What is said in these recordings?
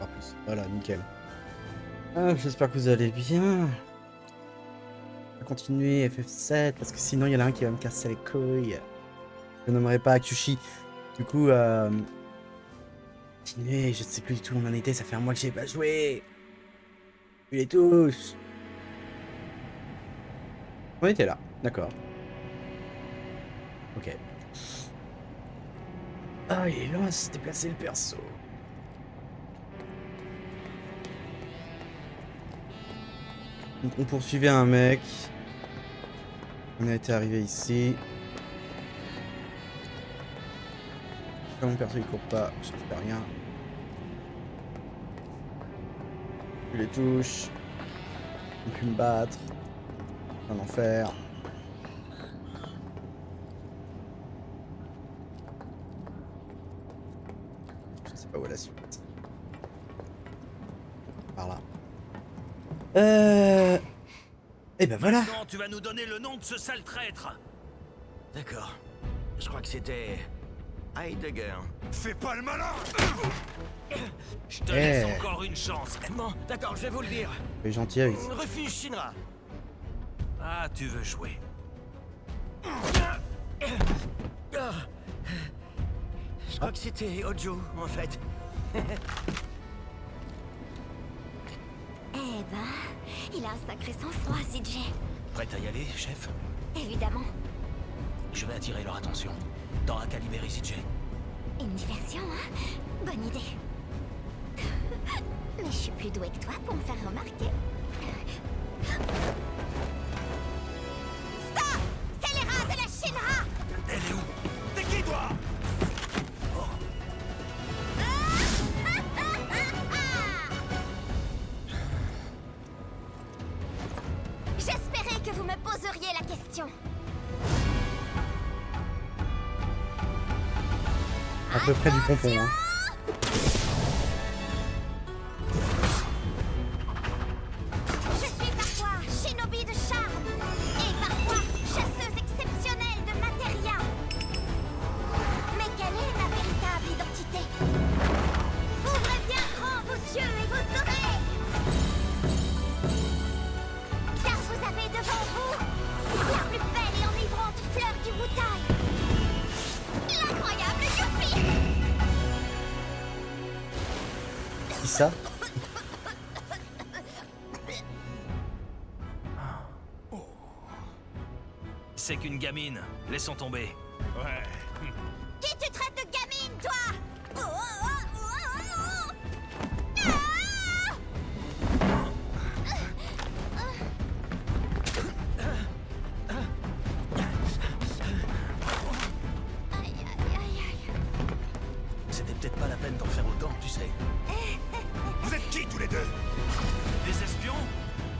Pas plus. Voilà, nickel. Ah, j'espère que vous allez bien. Je vais continuer FF7 parce que sinon il y en a un qui va me casser les couilles. Je n'aimerais pas Akushi. Du coup, continuer, je ne sais plus du tout où on en était, ça fait un mois que j'ai pas joué. Plus les touches. On était là, d'accord. Ok. Ah, il est loin à se déplacer le perso. Donc on poursuivait un mec. On a été arrivé ici. Comme mon perso il court pas, je ne fais rien. Je les touche. On peut me battre. Un enfer. Je sais pas où est la suite. Par là. Et ben voilà. Maintenant, tu vas nous donner le nom de ce sale traître. D'accord. Je crois que c'était Heidegger. Fais pas le malin. Je te laisse encore une chance. Bon, d'accord, je vais vous le dire. C'est gentil avec ça. Refuge Shinra. Ah, tu veux jouer. Je crois que c'était Ojo, en fait. Eh ben, il a un sacré sang-froid, CJ. Prête à y aller, chef? Évidemment. Je vais attirer leur attention. T'auras qu'à libérer CJ. Une diversion, hein? Bonne idée. Mais je suis plus douée que toi pour me faire remarquer. Stop! C'est les rats de la Shinra! Elle est où? T'es qui toi? J'espérais que vous me poseriez la question. À peu près du pompon. Hein. Je suis parfois shinobi de charme et parfois chasseuse exceptionnelle de matéria. Mais quelle est ma véritable identité? Ouvrez bien grand vos yeux et vos oreilles, car vous avez devant vous la plus belle et enivrante fleur du Wutai, l'incroyable Yuffie. Qui ça? C'est qu'une gamine. Laissons tomber. Ouais. Qui tu traites de gamine, toi? Oh, oh, oh, oh, oh. Ah! Aïe, aïe, aïe, aïe. C'était peut-être pas la peine d'en faire autant, tu sais. Vous êtes qui tous les deux? Des espions?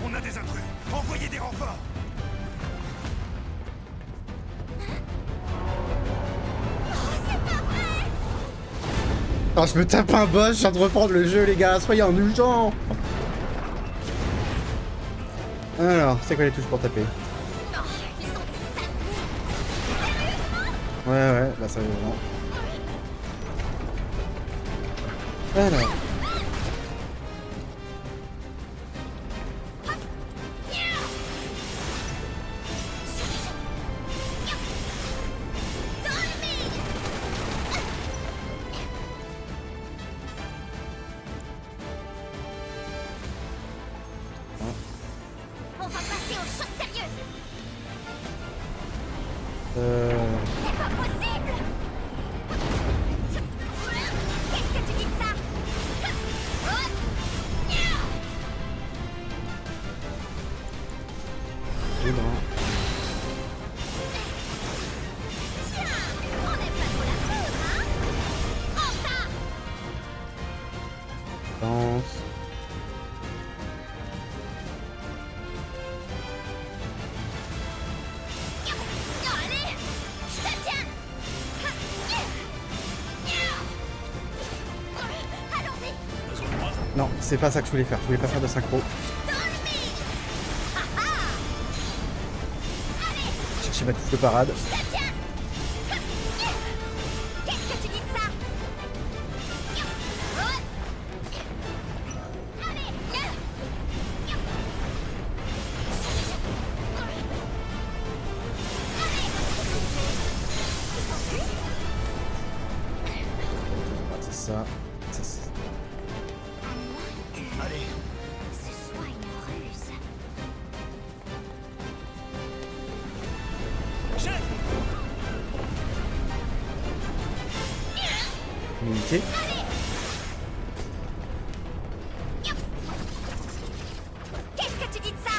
On a des intrus. Envoyez des renforts. Oh, je me tape un boss, je viens de reprendre le jeu, les gars, soyez indulgents. Alors, c'est quoi les touches pour taper? Oh, ils ont des sales bouts. Ouais, bah ça vraiment. Alors. On va passer aux choses sérieuses. C'est pas possible. Qu'est-ce que tu dis de ça? Libre, hein. Tiens, on n'est pas trop la foudre, hein? Prends ça. Danse. Allez, je te tiens. Allons-y. Besoin de moi? Non, c'est pas ça que je voulais faire. Je voulais pas faire de synchro. Chercher ma touche de parade. Je te tiens. Qu'est-ce que tu dis de ça? qualité. Qu'est-ce que tu dis de ça?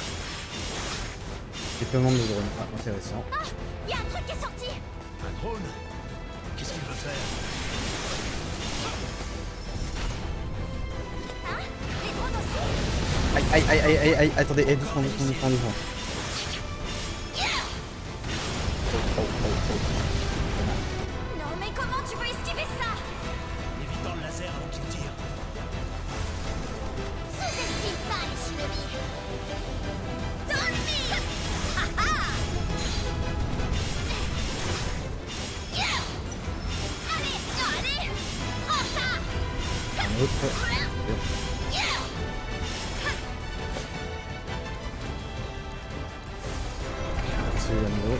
Déploiement de drone. Ah, intéressant. Ah, y a un truc qui est sorti. Un drone? Qu'est-ce qu'il veut faire? Hein? Les drones aussi? Aïe, aïe, aïe, aïe, aïe, aïe. Attendez, eh, doucement, doucement, doucement, doucement. Oh, oh, oh, oh. Non, mais comment tu veux esquiver ça? Évitant le laser avant qu'il tire. Sous-estime pas les shinobi. Dans le mille. Ah ah. Allez, allez. Prends ça. Un autre. C'est à nouveau.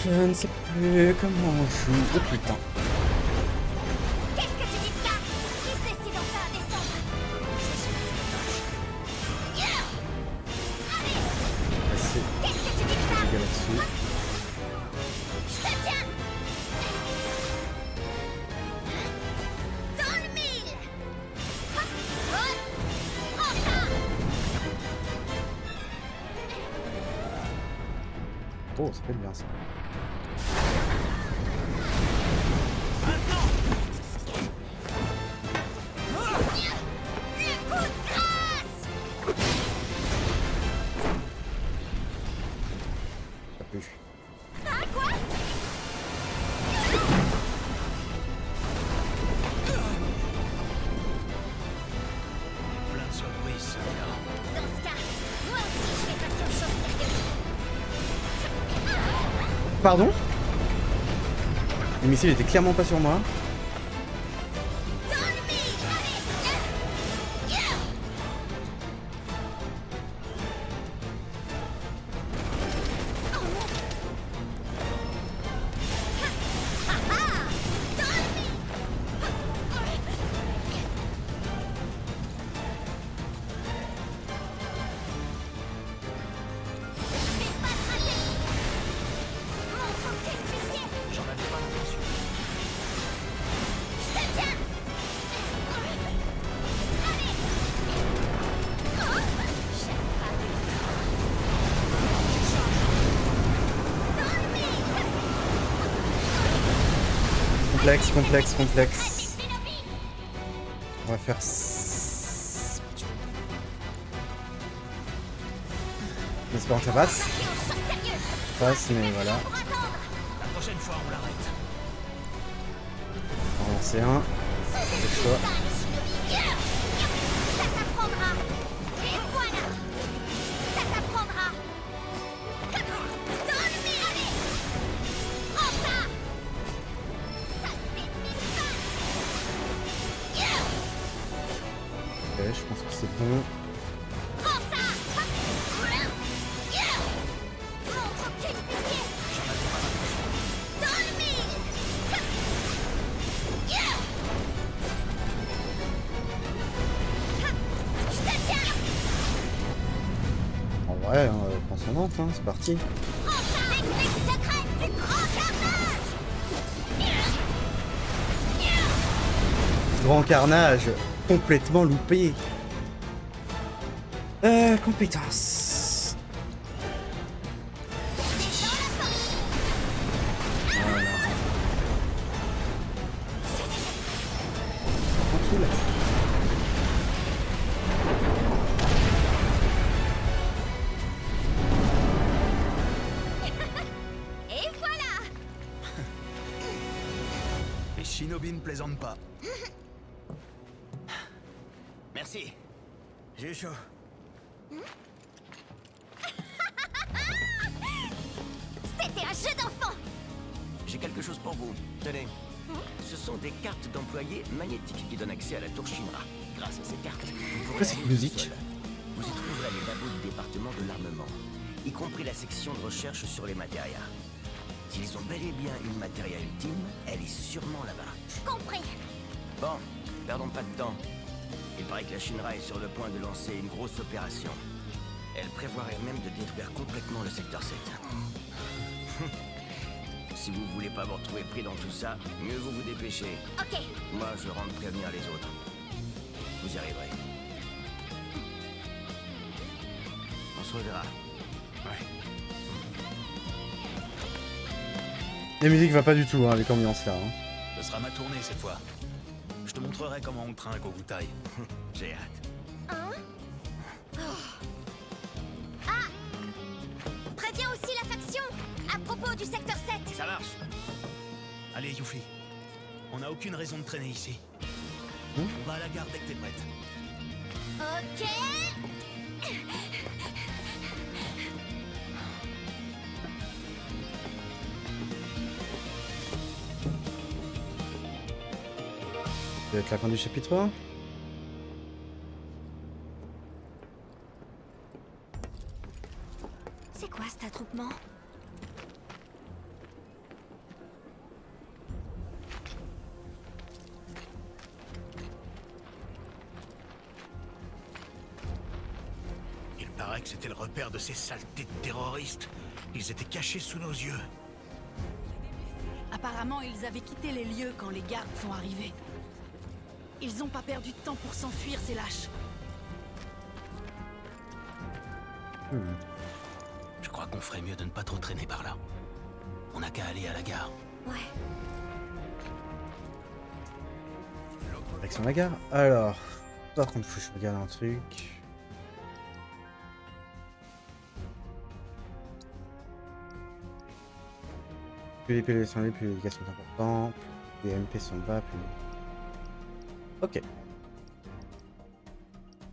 Je ne sais plus comment on joue. Oh putain. Qu'est-ce que tu dis de ça? Qui se décide enfin à descendre? Allez. Passer Qu'est-ce que tu dis de ça? les gars là-dessus. Je te tiens. Dans le mille. Hop, hop. Prends ça. Oh, ça fait bien ça. Le coup de grâce. Ça pue. Hein, quoi? Plein de surprises, celui-là. Dans ce cas, moi aussi je vais passer aux choses sérieuses. Pardon? Le missile était clairement pas sur moi. Dans le mille. Allez. Oh non. Ha ha. Dans le mille. Je vais pas te rater. Montre tes cuissiers. J'en avais pas l'intention. Je te tiens. Allez. Oh, j'aime pas du tout ça. Dans le mille. Complexe, complexe, complexe. Shinobi. On va faire... En espérant que ça passe. Attaquer aux choses sérieuses. Ça passe, mais voilà. Pour attendre. La prochaine fois, on l'arrête. On va en lancer un. Sous-estime choix. pas les shinobi. Ça t'apprendra. Et voilà. Ça t'apprendra. Dans le mille. Allez. Prends ça. Ça te fait mille pattes. Ok, je pense que c'est bon. Prends ça. Montre tes cuissiers. Dans le mille. Je te tiens. En vrai, prends son enfant, hein, c'est parti. Prends ça. Technique secrète du grand carnage. Grand carnage, complètement loupé. Compétences. Descends la porte. Voilà. Tranquille. Et voilà. Les shinobi ne plaisantent pas. Merci. J'ai eu chaud. C'était un jeu d'enfant. J'ai quelque chose pour vous. Tenez. Ce sont des cartes d'employés magnétiques qui donnent accès à la tour Shinra. Grâce à ces cartes, vous pourrez cette aller au musique sol. Vous y trouverez les labos du département de l'armement, y compris la section de recherche sur les matérias. S'ils ont bel et bien une matéria ultime, elle est sûrement là-bas. Compris. Bon, perdons pas de temps. Il paraît que la Shinra est sur le point de lancer une grosse opération. Elle prévoirait même de détruire complètement le secteur 7. Si vous voulez pas vous retrouver pris dans tout ça, mieux vous vous dépêchez. Ok. Moi, je rentre prévenir les autres. Vous y arriverez. On se reverra. Ouais. La musique va pas du tout hein, avec l'ambiance là. Hein. Ce sera ma tournée cette fois. Je te montrerai comment on trinque au Wutai. J'ai hâte. Hein? Ah! Préviens aussi la faction à propos du secteur 7. Ça marche. Allez, Yuffie. On n'a aucune raison de traîner ici. On va à la gare dès que t'es prête. Ok. Ça va être la fin du chapitre 1. C'est quoi cet attroupement? Il paraît que c'était le repère de ces saletés de terroristes. Ils étaient cachés sous nos yeux. Apparemment, ils avaient quitté les lieux quand les gardes sont arrivés. Ils ont pas perdu de temps pour s'enfuir, ces lâches. Je crois qu'on ferait mieux de ne pas trop traîner par là. On n'a qu'à aller à la gare. Ouais. Direction la gare. Alors, par contre, faut que je regarde un truc. Plus les PV sont élevés, plus les dégâts sont importants. Plus les MP sont bas, plus... Ok.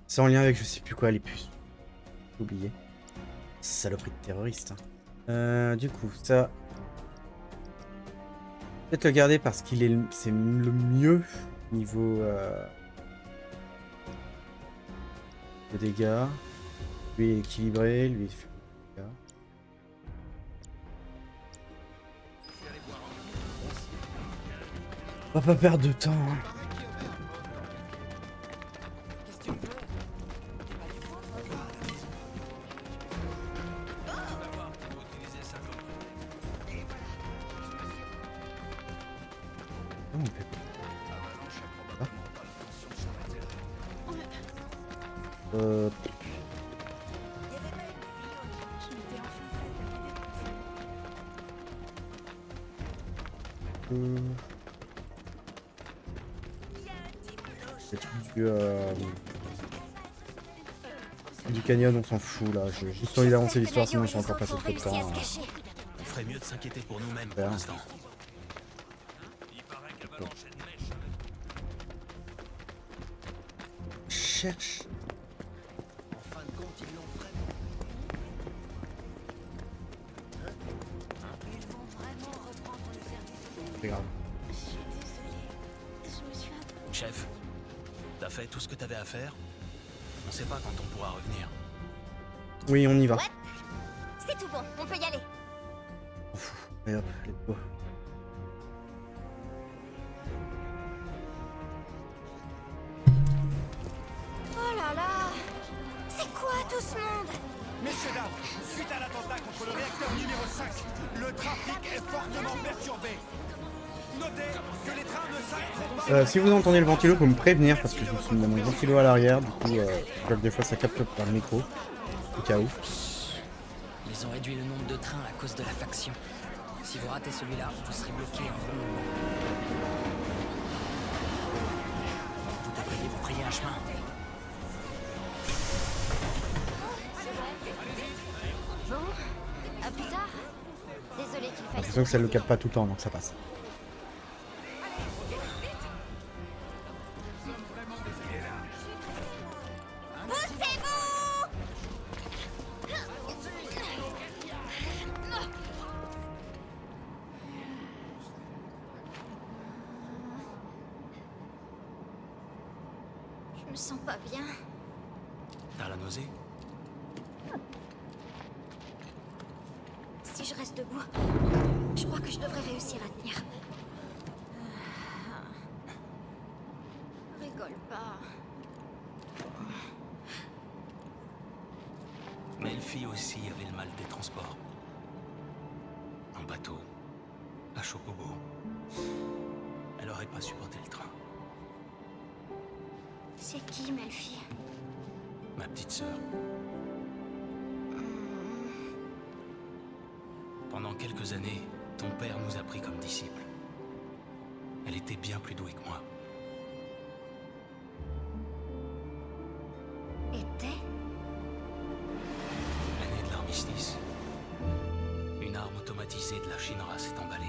C'est en lien avec je sais plus quoi, les puces. J'ai oublié. Saloperie de terroriste. Du coup, ça... Peut-être le garder parce qu'il est c'est le mieux niveau de dégâts. Lui est équilibré, lui il fait des dégâts. On va pas perdre de temps. Hein. On fait pas. Les trucs du canyon, on s'en fout là. J'ai juste envie d'avancer l'histoire, sinon je vais encore passer trop de temps. On ferait mieux de s'inquiéter pour nous-mêmes pour Super. l'instant. Cherche. En fin de compte, ils l'ont vraiment. Ils vont vraiment reprendre le service. C'est grave. Je suis désolée. Je me suis un peu... Chef, t'as fait tout ce que t'avais à faire? On sait pas quand on pourra revenir. Oui, on y va. Ouais. C'est tout bon, on peut y aller. Allez hop, let's go. Oh là là. C'est quoi tout ce monde? Messieurs, dames, suite à l'attentat contre le réacteur numéro 5, le trafic est fortement perturbé. Notez que les trains ne s'arrêteront pas. Si vous entendez le ventilo, vous me prévenir parce que je me suis mis mon ventilo à l'arrière. Du coup, je vois que des fois ça capte par le micro. Au cas où. Ils ont réduit le nombre de trains à cause de la faction. Si vous ratez celui-là, vous serez bloqué un bon moment. Vous devriez vous frayer un chemin. Bon, à plus tard. Désolée qu'il J'ai faille... l'impression que ça le capte pas tout le temps, donc ça passe. Poussez-vous! Je me sens pas bien. T'as la nausée? Si je reste debout, je crois que je devrais réussir à tenir. Rigole pas. Melfi aussi avait le mal des transports. En bateau, à Chocobo. Elle aurait pas supporté le train. C'est qui, Melfi? Ma petite sœur. Pendant quelques années, ton père nous a pris comme disciples. Elle était bien plus douée que moi. Était? L'année de l'armistice. Une arme automatisée de la Shinra s'est emballée.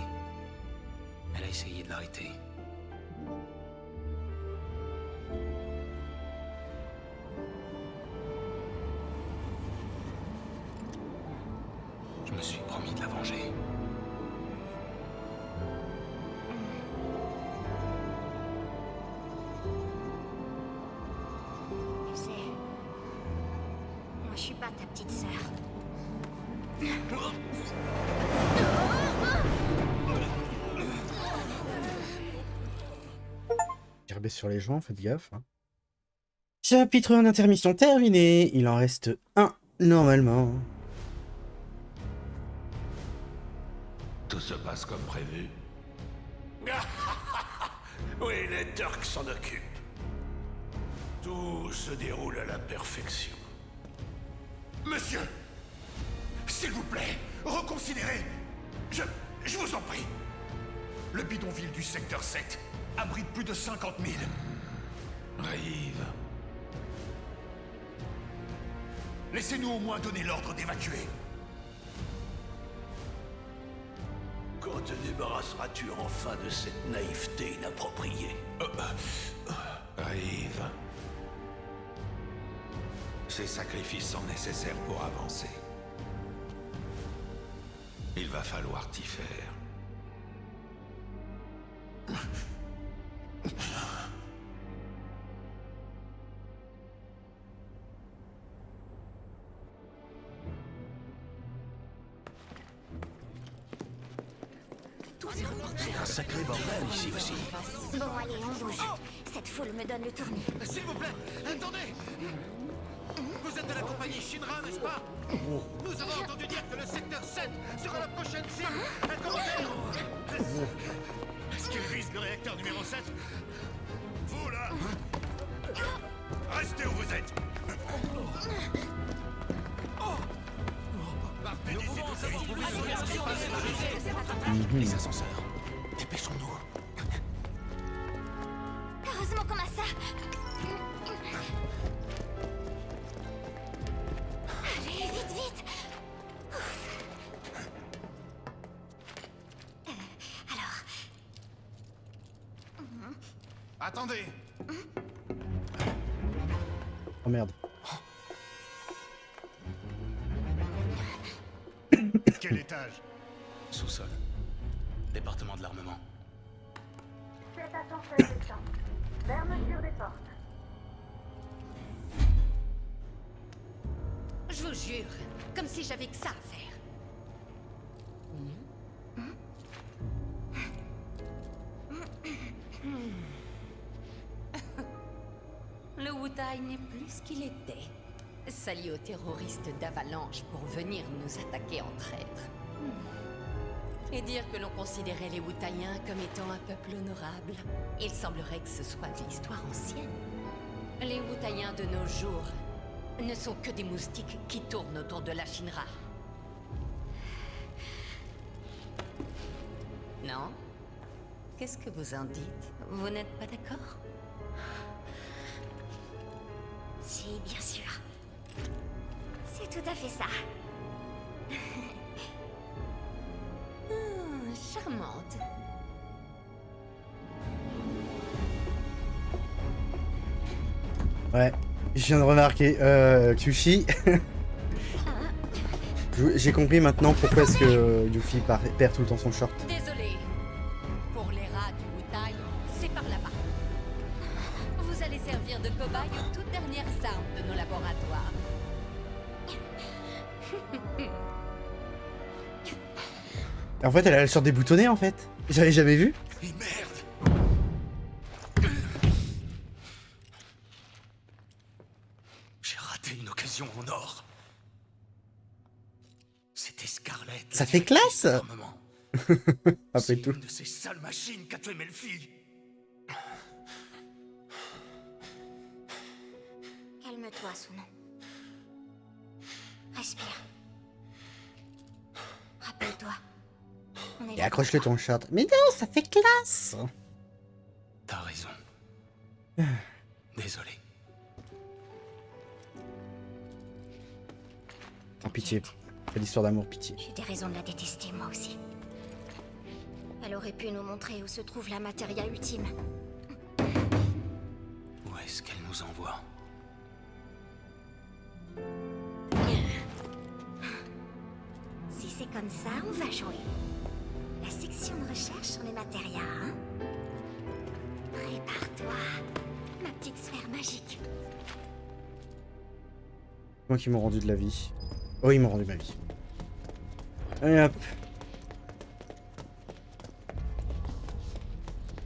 Elle a essayé de l'arrêter. Je me suis promis de la venger. Tu sais, moi je suis pas ta petite sœur. Gerber sur les gens, faites gaffe. Hein. Chapitre 1 d'intermission terminé. Il en reste un, normalement. Tout se passe comme prévu. Oui, les Turcs s'en occupent. Tout se déroule à la perfection. Monsieur, s'il vous plaît, reconsidérez. Je vous en prie. Le bidonville du secteur 7 abrite plus de 50 000. Raïve, Laissez-nous au moins donner l'ordre d'évacuer. quand te débarrasseras-tu enfin de cette naïveté inappropriée? Raïve, ces sacrifices sont nécessaires pour avancer. Il va falloir t'y faire. C'est un sacré bordel ici aussi. Bon, allez, on bouge. Cette foule me donne le tournis. S'il vous plaît, attendez. Vous êtes de la compagnie Shinra, n'est-ce pas? Nous avons entendu dire que le secteur 7 sera la prochaine cible. Un commentaire? Est-ce qu'il vise le réacteur numéro 7? Vous, là, restez où vous êtes. Partez d'ici tout de suite. Les ascenseurs. Dépêchons-nous. Heureusement qu'on a ça. Allez, vite, vite. Ouf. Alors, Attendez. Oh merde. Quel étage? Sous-sol. Département de l'armement. Faites attention à cette chambre. Fermeture des portes. Je vous jure, comme si j'avais que ça à faire. Le Wutai n'est plus ce qu'il était. S'allier aux terroristes d'Avalanche pour venir nous attaquer en traître. Et dire que l'on considérait les Wutaiens comme étant un peuple honorable. Il semblerait que ce soit de l'histoire ancienne. Les Wutaiens de nos jours ne sont que des moustiques qui tournent autour de la Shinra. Non? Qu'est-ce que vous en dites? Vous n'êtes pas d'accord? si, bien sûr. C'est tout à fait ça. Charmante. Ouais, je viens de remarquer, Kyushi. J'ai compris maintenant pourquoi est-ce que Yuffie perd tout le temps son short. Désolé. Pour les rats du Wutai, c'est par là-bas. Vous allez servir de cobaye aux toutes dernières armes de nos laboratoires. En fait, elle a le short déboutonnée en fait. J'avais jamais vu. Et merde! J'ai raté une occasion en or. C'était Scarlett. Ça fait classe. l'armement. Après C'est tout. une de ces sales machines qu'a tué Melfi. Calme-toi, Sounon. Respire. Rappelle-toi. On est Et là accroche-le pour ton short. Mais non, ça fait classe. T'as raison. Désolé. En pitié. C'est l'histoire d'amour, pitié. toi. J'ai des raisons de la détester, moi aussi. Elle aurait pu nous montrer où se trouve la matéria ultime. Où est-ce qu'elle nous envoie? Si c'est comme ça, on va jouer. La section de recherche sur les matérias, hein? Prépare-toi, ma petite sphère magique. Moi qui m'ont rendu de la vie. Oh, ils m'ont rendu ma vie. Allez hop.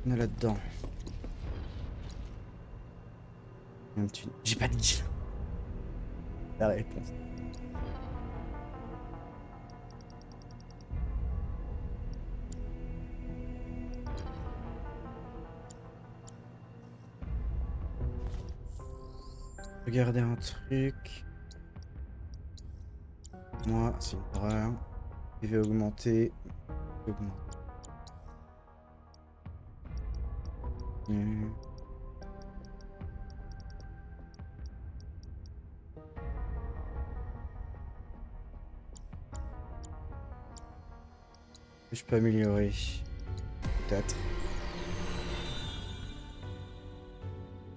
On est là-dedans. J'ai pas dit. La réponse. Regardez un truc. Moi, c'est une horreur. Il va augmenter. Je peux améliorer. Peut-être.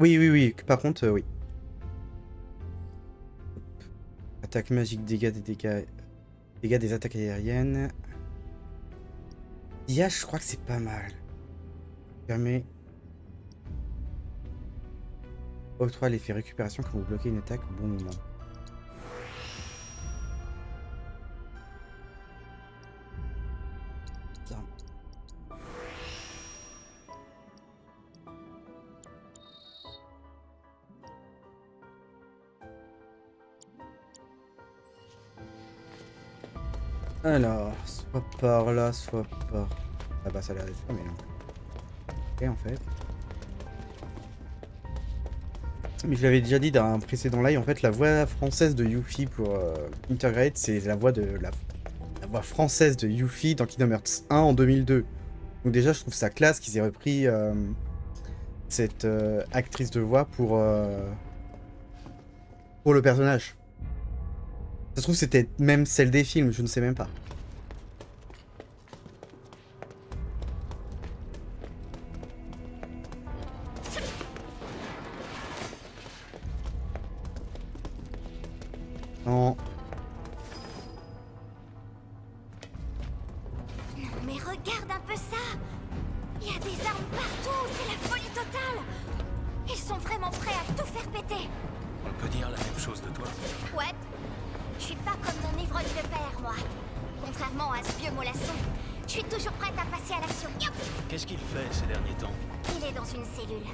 Oui. Par contre, oui. Attaque magique, dégâts des attaques aériennes. IA, je crois que c'est pas mal. Permet. Octroie l'effet récupération quand vous bloquez une attaque au bon moment. Bien. Alors, soit par là, soit par... Ah bah ça a l'air d'être ça, mais non. Ok, en fait. Mais je l'avais déjà dit dans un précédent live, en fait, la voix française de Yuffie pour Intergrade, c'est la voix française de Yuffie dans Kingdom Hearts 1 en 2002. Donc déjà, je trouve ça classe qu'ils aient repris cette actrice de voix pour le personnage. Ça se trouve, c'était même celle des films, je ne sais même pas. Non. Non, mais regarde un peu ça! Il y a des armes partout, c'est la folie totale! Ils sont vraiment prêts à tout faire péter! On peut dire la même chose de toi. Ouais, je suis pas comme ton ivrogne de père, moi. Contrairement à ce vieux mollasson, je suis toujours prête à passer à l'action. Yop. Qu'est-ce qu'il fait ces derniers temps? Il est dans une cellule.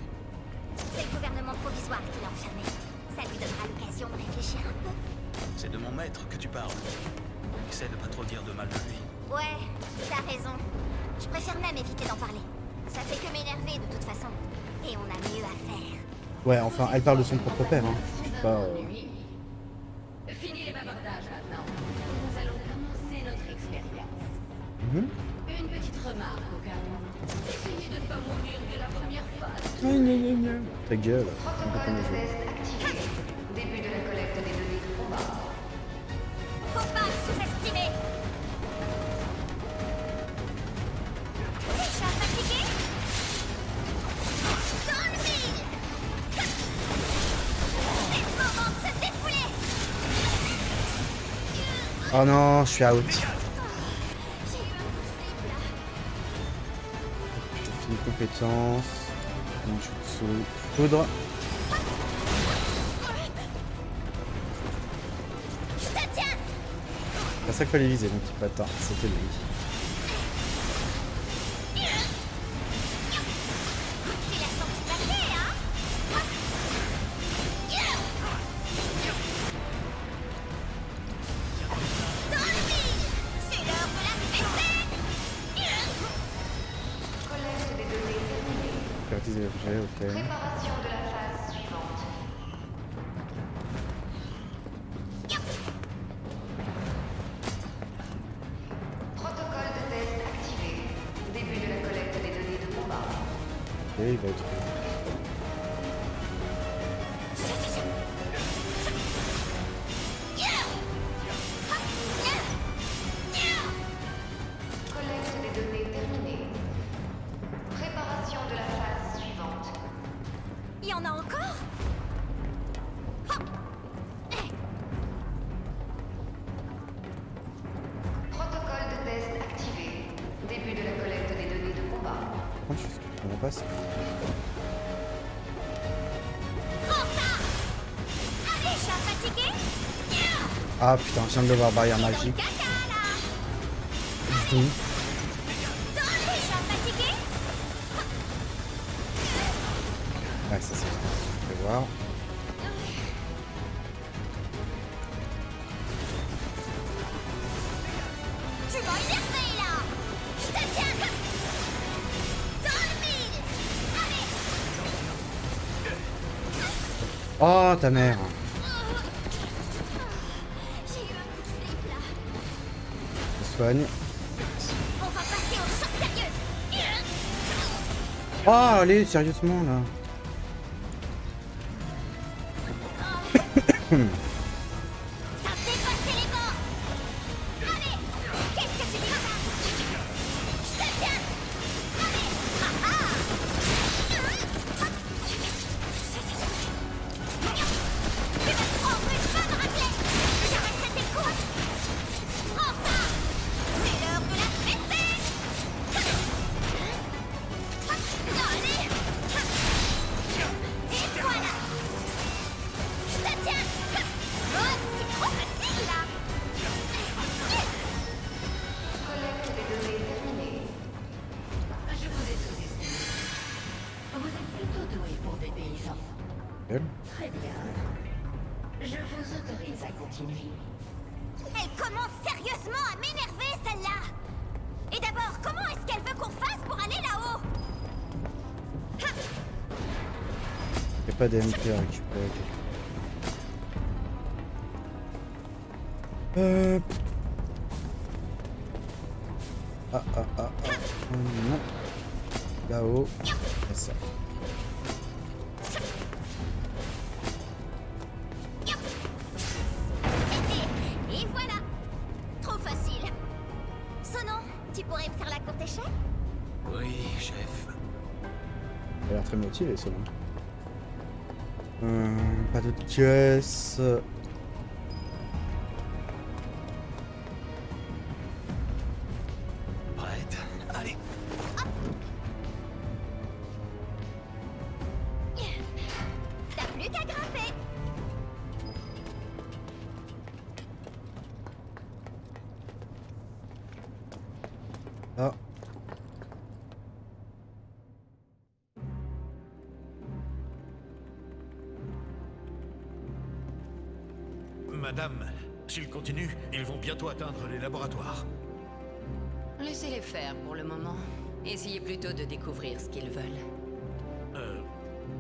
C'est le gouvernement provisoire qui l'a enfermé. Ça lui donnera l'occasion de réfléchir un peu. C'est de mon maître que tu parles. Essaie de pas trop dire de mal de lui. Ouais, t'as raison. Je préfère même éviter d'en parler. Ça fait que m'énerver de toute façon. Et on a mieux à faire. Ouais, enfin, elle parle de son propre père, hein. Je sais pas... Fini les bavardages maintenant. Nous allons commencer notre expérience. Une petite remarque au cas où. Essayez de ne pas mourir dès la première phase. Ta gueule. Début de la collecte des données de combat. Faut pas sous-estimer. Déjà fatigué? Dans le mille. C'est le moment de se défouler. Oh non, je suis out. J'ai eu un coup slip là. Une compétence. Un jutsu. Poudre. Je te tiens. C'est ça qu'il fallait viser, mon petit patin. C'était lui. Tu l'as senti passer, hein? Dans le mille. C'est l'heure de la fête. Prioriser l'objet, ok. Préparation de la phase suivante. Protocole de test activé. Début de la collecte des données de combat. Et il va être... Collecte des données terminée. Préparation de la phase suivante. Il y en a encore? Protocole de test activé. Début de la collecte des données de combat. Par contre, je comprends pas ça. Prends ça! Allez, chat fatigué? Ah putain, je viens de le voir, barrière Dans le magique. caca, là! Boum. Allez, chat fatigué? Ouais, ça c'est... Je vais voir. Tu vas énerver, là! Je te tiens! Dans le mille! Allez! Oh, ta mère. J'ai eu un coup de slip, là. Je soigne. On va passer aux choses sérieuses! Oh, allez, sérieusement, là. T'as dépassé les bords! Allez! Qu'est-ce que tu dis, ça? Je te tiens! Allez! Ah ah! Tu vas te prendre une bonne raclette! J'arrête cette écoute! Prends ça! C'est l'heure de la fêter! Allez! Et voilà! Je te tiens! Oh, c'est trop facile, là! Collecte des données terminée. Je vous ai tous estimé. Vous êtes plutôt doué pour des paysans. Gueule. Très bien. Je vous autorise à continuer. Elle commence sérieusement à m'énerver, celle-là! Et d'abord, comment est-ce qu'elle veut qu'on fasse pour aller là-haut? Y'a pas d'MP à récupérer. Ah. Non. Là-haut. C'est ça. Et voilà! Trop facile. Sonon, tu pourrais me faire la courte échelle? Oui, chef. Il a l'air très motivé, ça. Pas de caisse. Prête? Allez. T'as plus qu'à grimper! Ah. Madame, s'ils continuent, ils vont bientôt atteindre les laboratoires. Laissez-les faire pour le moment. Essayez plutôt de découvrir ce qu'ils veulent.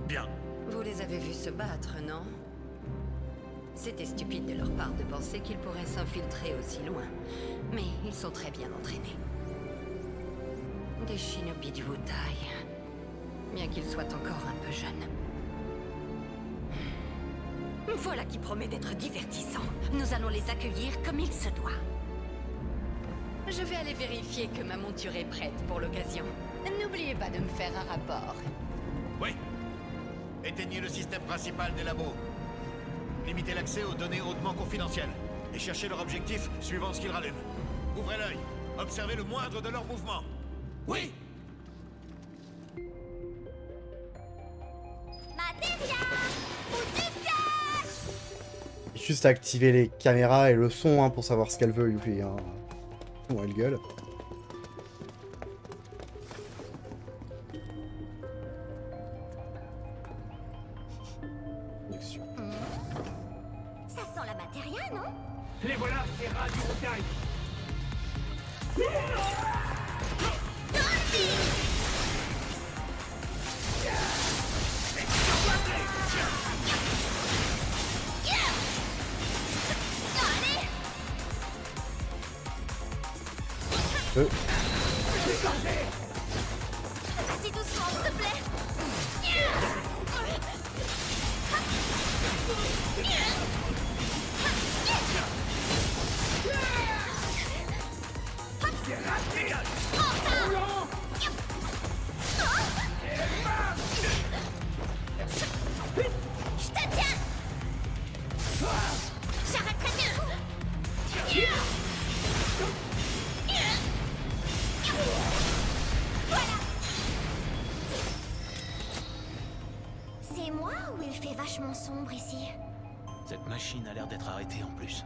Bien. Vous les avez vus se battre, non? C'était stupide de leur part de penser qu'ils pourraient s'infiltrer aussi loin. Mais ils sont très bien entraînés. Des shinobi du Wutai. Bien qu'ils soient encore un peu jeunes. Voilà qui promet d'être divertissant. Nous allons les accueillir comme il se doit. Je vais aller vérifier que ma monture est prête pour l'occasion. N'oubliez pas de me faire un rapport. Oui. Éteignez le système principal des labos. Limitez l'accès aux données hautement confidentielles. Et cherchez leur objectif suivant ce qu'ils rallument. Ouvrez l'œil. Observez le moindre de leurs mouvements. Oui. Materia! Où tu caches? Juste activer les caméras et le son hein, pour savoir ce qu'elle veut, Yuffie. Hein. Oh, elle gueule. Ça sent la Materia, non? Les voilà, ces rats du Wutai. Vas-y doucement, s'il te plaît. Je te tiens. J'arrêterai de... Voilà. C'est moi ou il fait vachement sombre ici? Cette machine a l'air d'être arrêtée en plus.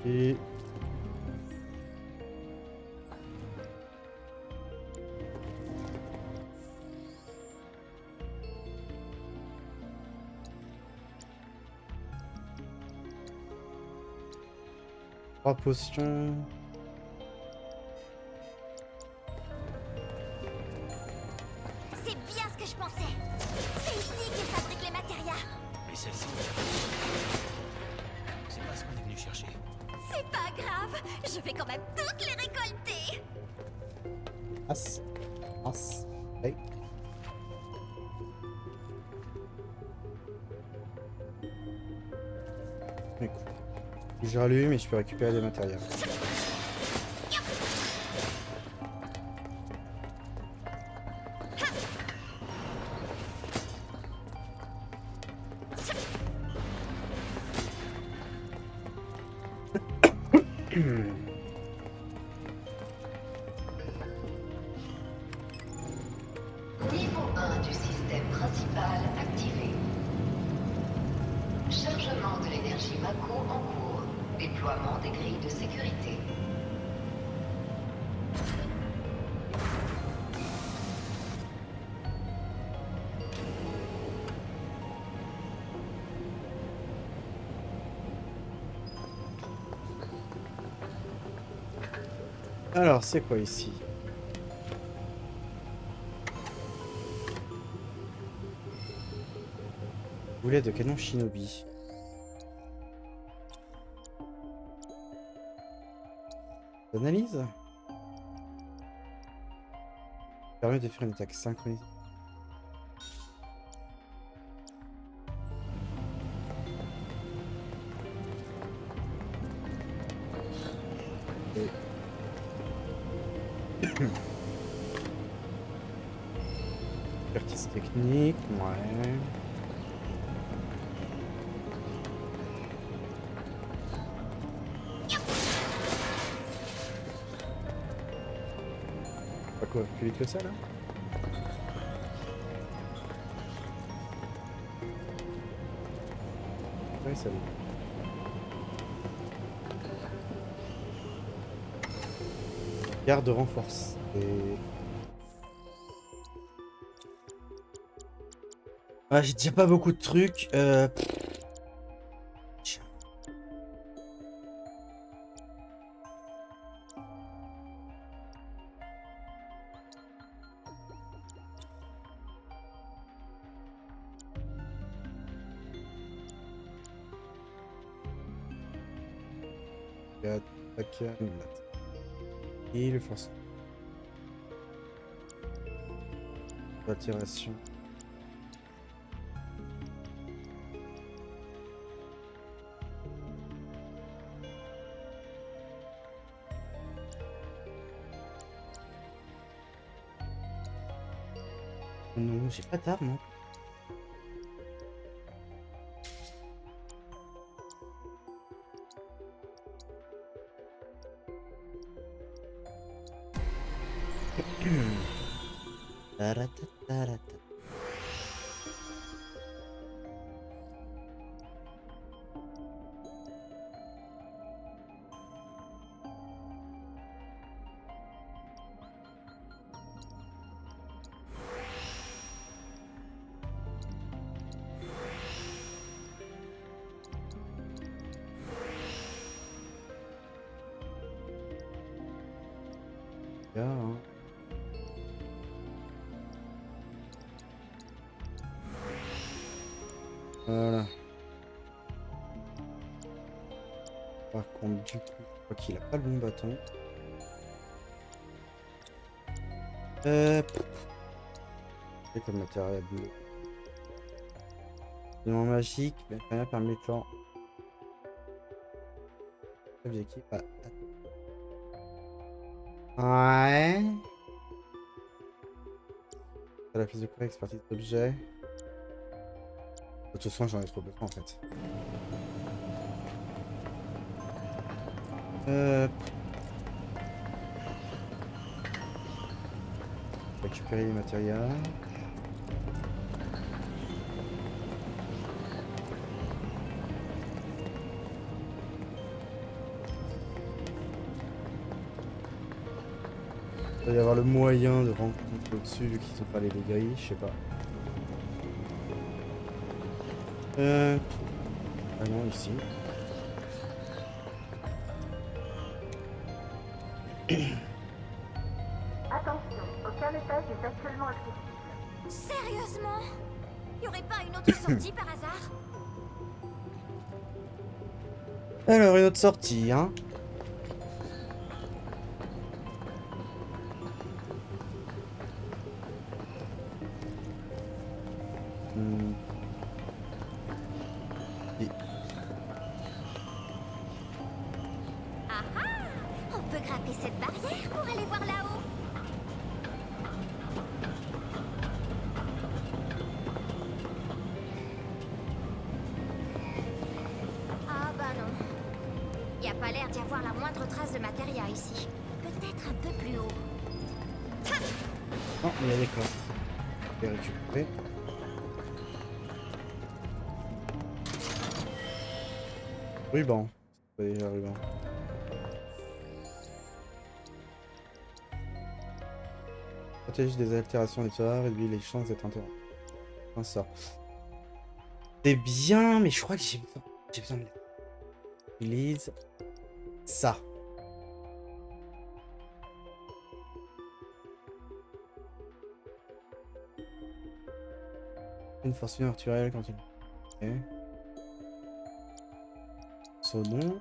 Et... trois potions. C'est bien ce que je pensais. C'est ici qu'ils fabriquent les matérias. Mais celle-ci... C'est pas ce qu'on est venu chercher. C'est pas grave, je vais quand même toutes les récolter. As. As. Hey. Écoute. Je rallume et je peux récupérer des matériels. Niveau 1 du système principal activé. Chargement de l'énergie Mako en cours. Déploiement des grilles de sécurité. Alors, c'est quoi ici? Boulet de canon Shinobi. Analyse. Permet de faire une attaque synchronisée. Expertise technique, ouais. Pas quoi, plus vite que ça là? Ouais, ça va. Garde renforce. Ah, j'ai déjà pas beaucoup de trucs. Et le force. Attiration. Non, j'ai pas d'arme, non. Taratatarata. Hein. Voilà. Par contre, du coup, je crois qu'il a pas le bon bâton. C'est comme matériel bleu. Élément magique, rien permettant. Objectif. Ouais. La pièce de corps, expertise d'objet. De toute façon, j'en ai trop besoin en fait. Récupérer les matériaux. Il doit y avoir le moyen de rencontrer au-dessus vu qu'ils sont pas les grilles, je sais pas. Ah non, ici. Attention, aucun étage n'est actuellement accessible. Sérieusement? Y aurait pas une autre sortie par hasard? Alors, une autre sortie, hein. Ah ah! On peut grimper cette barrière pour aller voir là-haut. Ah bah non. Y a pas l'air d'y avoir la moindre trace de matériel ici. Peut-être un peu plus haut. Non, il y a des coffres. Je vais récupérer. Ruban. C'est déjà ruban. Protège des altérations des toits, réduit les chances d'être interrompu. Un sort. C'est bien, mais je crois que j'ai besoin de... Utilise ça. Une force naturelle quand il... Ok. Saumon.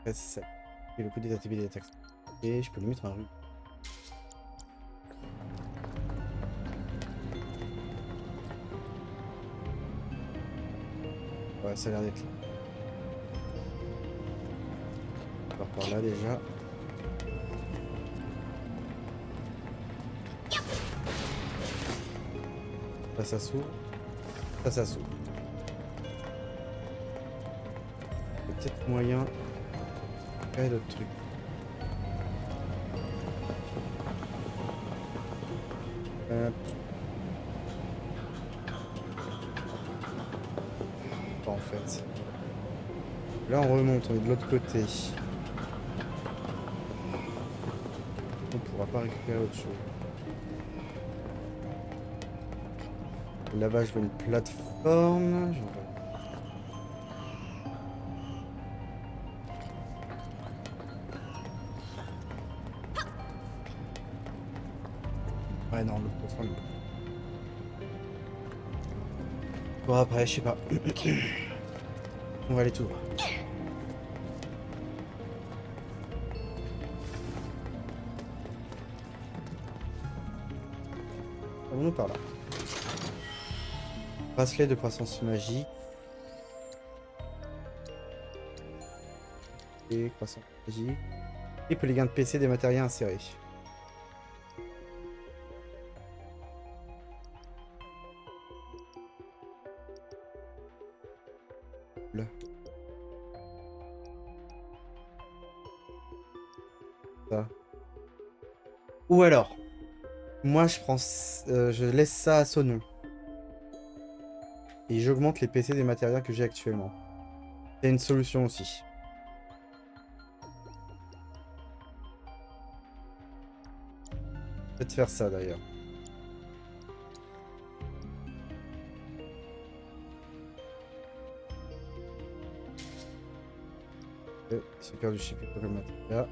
Et le coup des ATB des attaques. Et je peux lui mettre un rue. Ouais, ça a l'air d'être là. On part par là déjà. Ça s'ouvre. Ça s'ouvre. Peut-être moyen. Il y a d'autres trucs. Pas en fait. Là on remonte, on est de l'autre côté. On pourra pas récupérer autre chose. Là-bas je vois une plateforme. Ouais non, le plateforme. Bon après, je sais pas. On va aller tout droit. Allons-nous par là. Bracelet de croissance magique. Et croissance magique. Et pour les gains de PC des matériels insérés. Là. Ça. Ou alors, moi je prends, je laisse ça à Sonon. Et j'augmente les PC des matériels que j'ai actuellement. C'est une solution aussi. Peut-être faire ça d'ailleurs. J'ai perdu, je sais plus quoi comme matériel.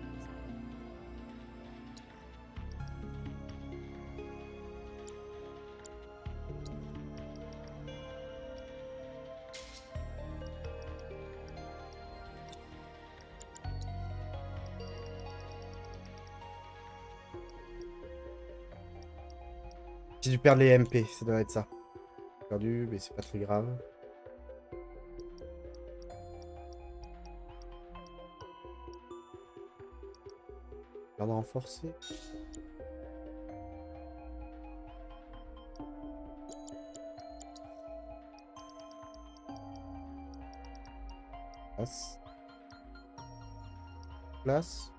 J'ai dû perdre les MP, ça doit être ça. J'ai perdu, mais c'est pas très grave. Garde renforcé. Place. Place.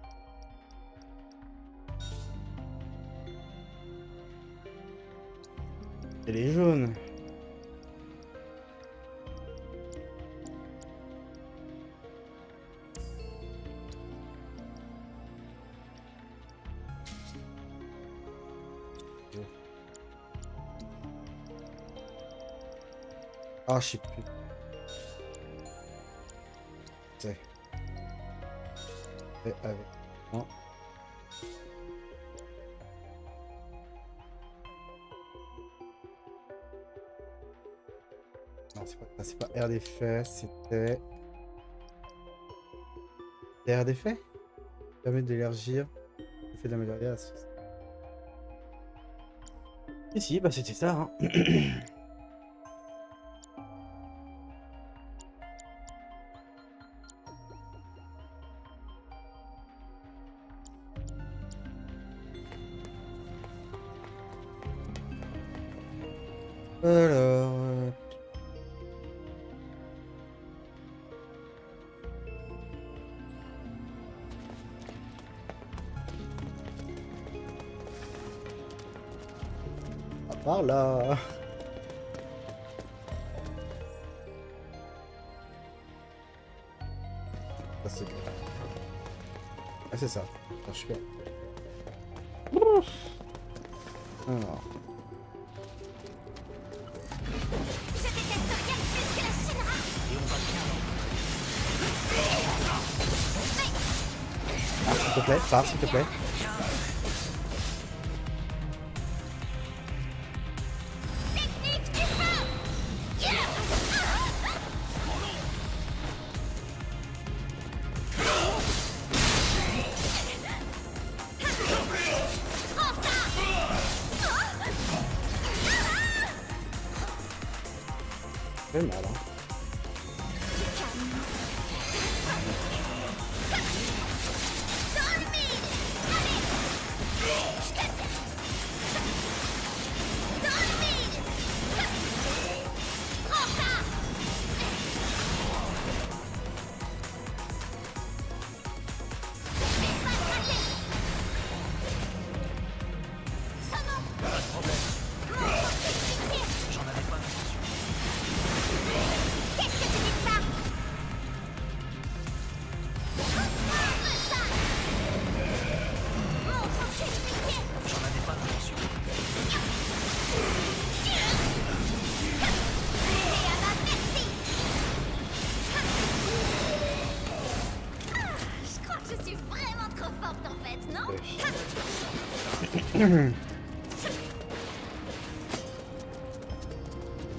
Et les jaunes. Ah, je sais plus. C'est. Avec. Non. Non, c'est pas air d'effet, c'était. Air d'effet permet d'élargir l'effet de la matérielle. Et si, bah c'était ça, hein. Alors... À part là... Ah, c'est bien. Ah, c'est ça. Ah, je suis bien. Alors... S'il te plaît, pars, s'il te plaît. Ça fait mal, hein.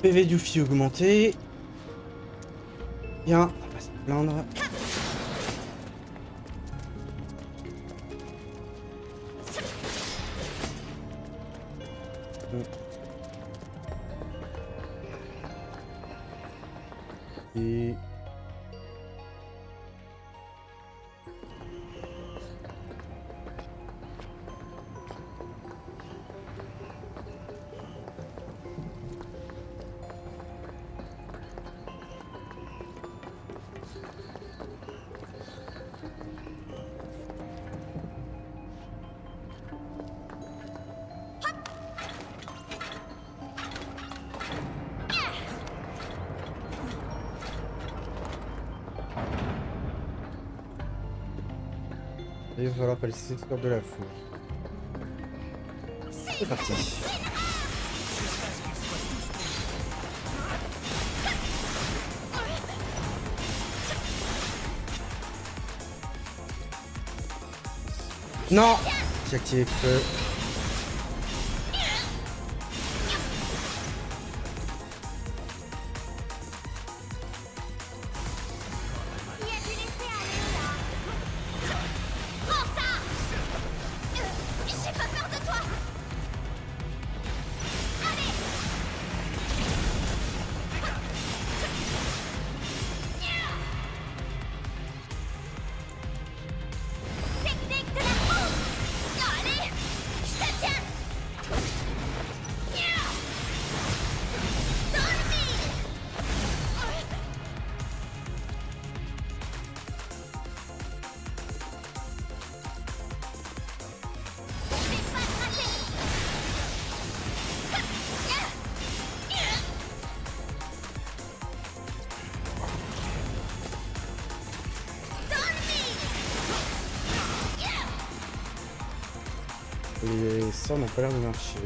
PV du fil augmenté. Bien, on va pas se plaindre. Et... il va falloir passer le secteur de la foule. C'est parti. Non, j'ai activé le feu. Et ça n'a pas l'air de marcher.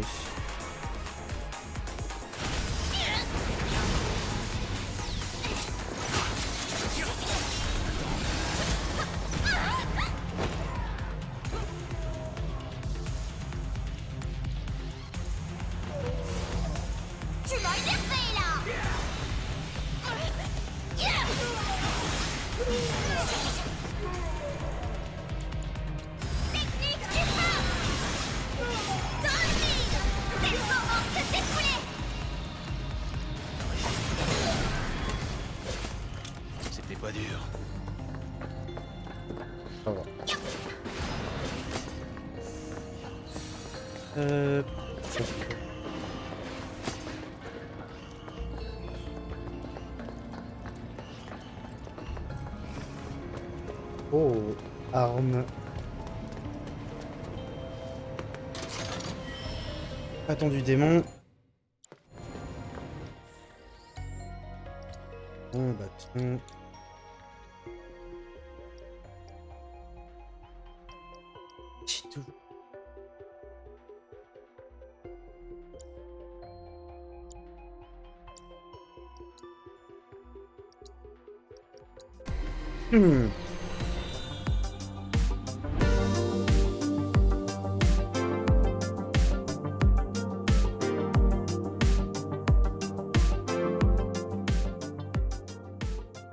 Tu m'as énervé là. Technique du feu. Dans le vide. C'est le moment de se défouler. C'était pas dur. Ça va. Ça- Oh, arme. Attends du démon. Un bâton. J'ai tout.